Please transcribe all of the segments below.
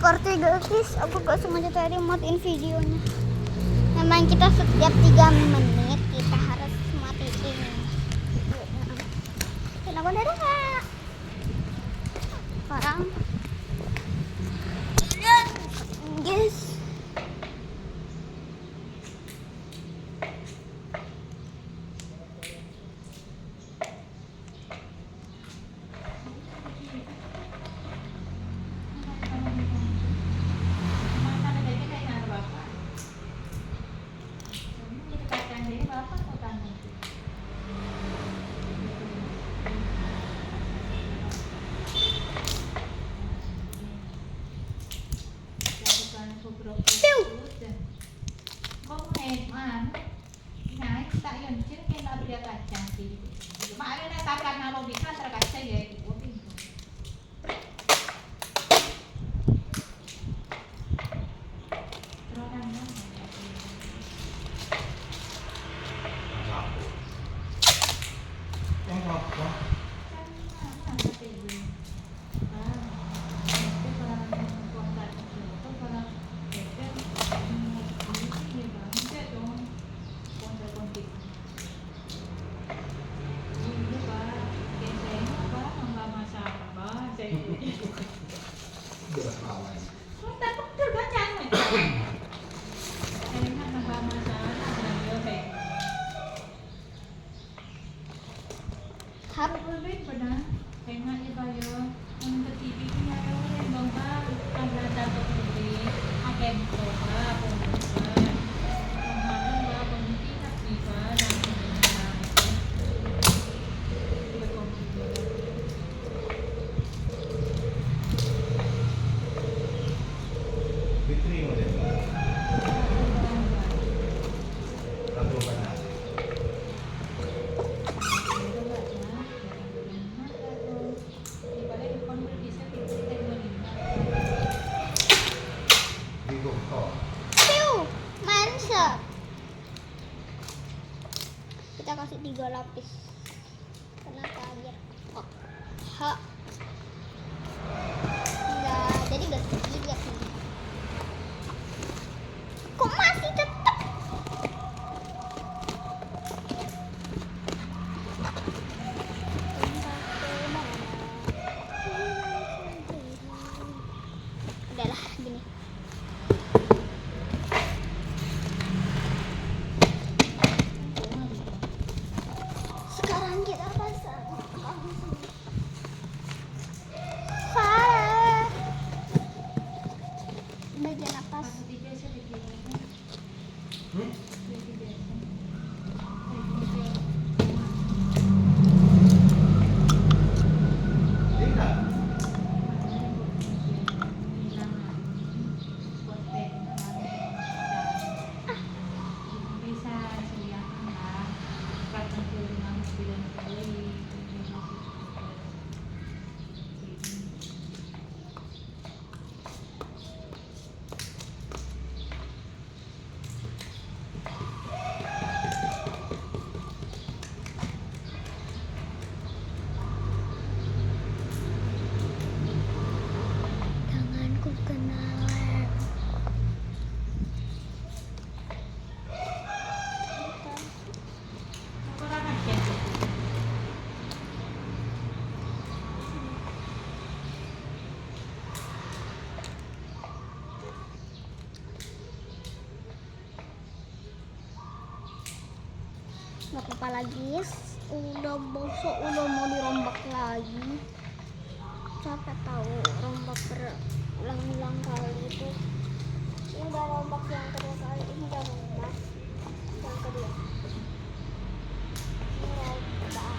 Korte guys, aku gak sengaja tadi matiin videonya. Memang kita setiap 3 menit kita harus matiin. Kenapa ada kak? Sekarang guys, kita kasih 3 lapis. Kenapa aja? Oh, ha. Enggak, jadi gak sedikit nih. Kok masih tetap? Udahlah, gini. Nggak apa-apa lagi, udah bosok, udah mau dirombak lagi. Capek tahu rombak berulang-ulang kali itu. Ini udah rombak yang kedua kali, ini udah rombak yang kedua. Ini rombak,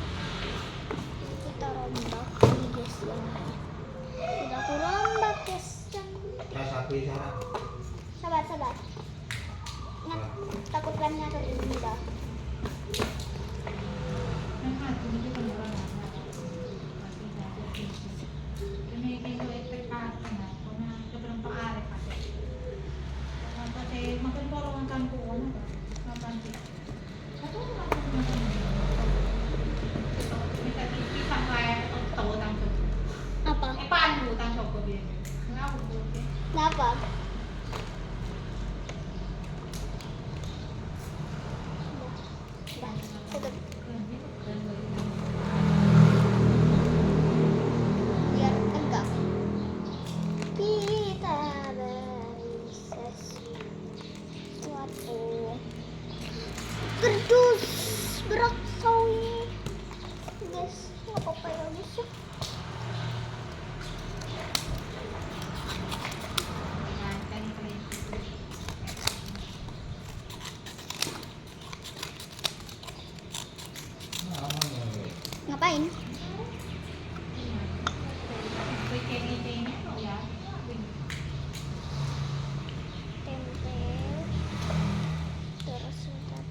ini kita rombak ini guys yang ini. Udah aku rombak guys yang sabar. Ingat, takut remnya ke ini dah. Apa? Kenapa? Tutup. Biar tegak. Kita beri sesuatu. Kerdus beraksawi. Guys, nggak apa-apa ya guys. Ngapain? Tempel. Terus sebentar.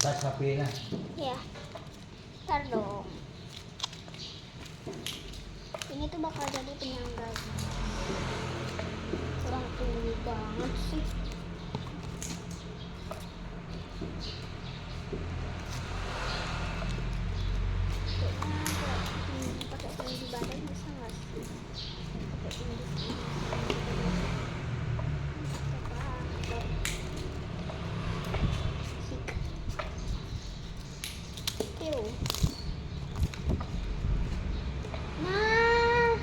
Tas HP na. Ya. Ntar dong. Ini tuh bakal jadi penyangga. Kurang tinggi banget sih. Pakai tinggi badan bisa nggak sih? Pakai tinggi. Nah,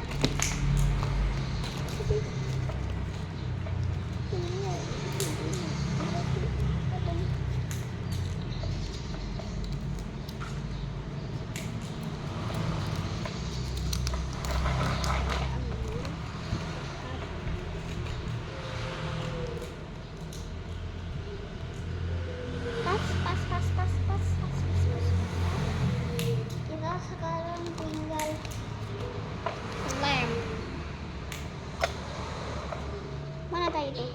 pas. Kita sekarang tinggal lem. Mana tadi itu?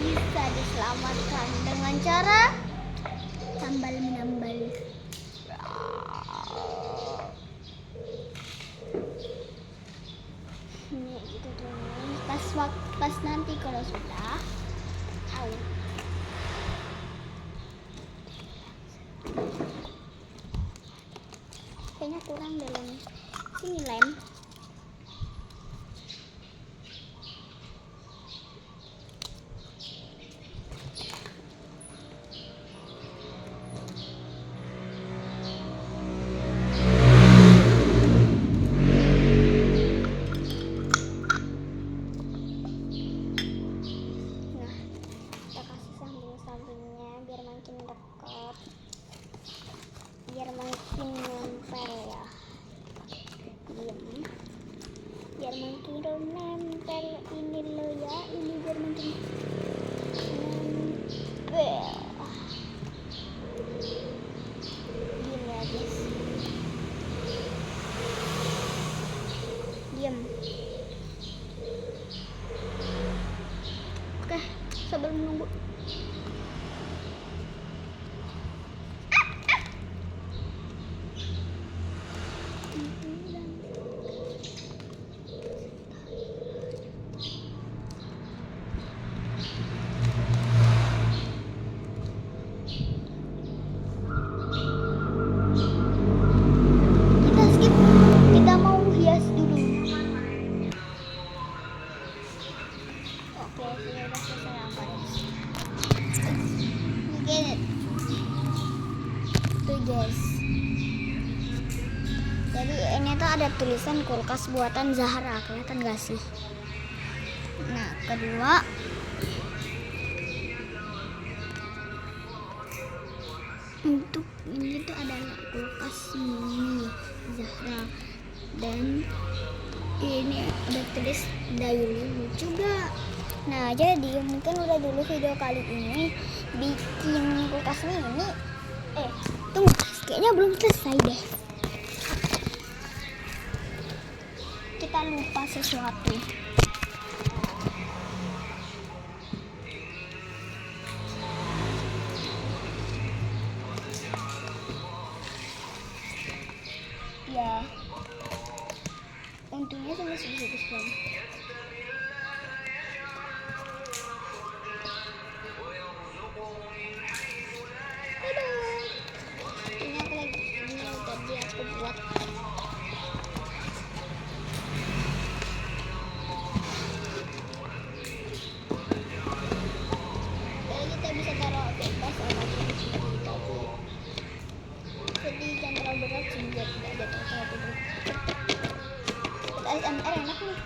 Bisa diselamatkan dengan cara tambal menambal. Ini gitu dong. Pas nanti kalau sudah, au. Kayaknya kurang dalam sini lem. Biar makin nempel ya. Biar makin nempel ini lo ya, ini biar makin nempel. Diam ya guys. Diam. Oke, sabar menunggu. Jadi ini tuh ada tulisan kulkas buatan Zahra, kelihatan gak sih? Nah, kedua Untuk ini tuh adalah kulkas mini Zahra, dan ini udah tulis daily lucu gak. Nah, jadi mungkin udah dulu video kali ini bikin kulkas mini. Tunggu, kayaknya belum selesai deh. Kita lupa sesuatu. Ya, untungnya cuma sedikit doang. Ini aku lagi, ini tadi aku buat. Jadi kita bisa taruh bebas apa di sini tadi. Jadi jangan terlalu berat sehingga tidak ada terlalu berat. Kita ASMR enak nih.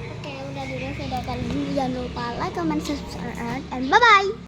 Oke, udah dulu video kali ini. Jangan lupa like, comment, subscribe, and bye bye.